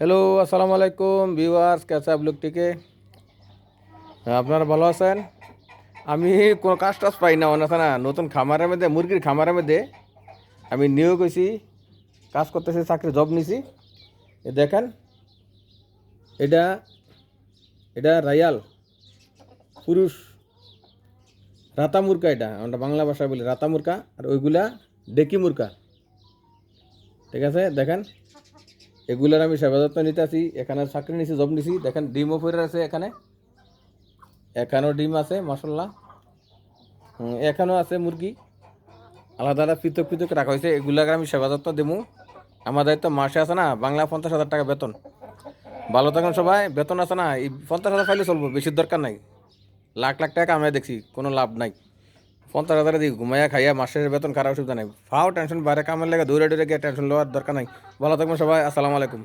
Hello, আসসালামু আলাইকুম viewers, कैसे आप लोग ठीक है? আপনারা ভালো আছেন? আমি কোনো কাজ টাজ পাই না আছে না, নতুন খামারের মধ্যে মুরগির খামারের মধ্যে আমি নিয়োগ হয়েছি, কাজ করতেছি, চাকরি জব নিছি। দেখেন, এটা এটা রায়াল পুরুষ রাতা মুরগা, এটা আমরা বাংলা ভাষায় বলি রাতা মুরগা, আর ওইগুলা ডেকি মুরগা। ঠিক আছে, দেখেন এগুলার আমি সেবা যত্ন নিতে আছি। এখানে চাকরি নিছি, জব নিছি। দেখেন ডিমও পড়ে আছে, এখানেও ডিম আছে মাশাল্লাহ। এখানেও আছে মুরগি, আলাদা আলাদা পৃথক পৃথক রাখা হয়েছে। এগুলাকে আমি সেবা যত্ন দেবো। আমার দায়িত্ব মাসে আছে না বাংলা 50,000 টাকা বেতন। ভালো থাকুন সবাই। বেতন আছে না, এই 50,000 পাইলে চলবো, বেশির দরকার নাই। লাখ লাখ টাকা আমরা দেখছি, কোনো লাভ নাই। 50,000 দিয়ে ঘুমাইয়া খাইয়া মাসের বেতন কারো অসুবিধা নাই। ফাও টেনশন বাইরে কামের লেগে দৌড়ে দৌড়ে গিয়ে টেনশন লওয়ার দরকার নাই। ভালো থাকবেন সবাই, আসসালামু আলাইকুম।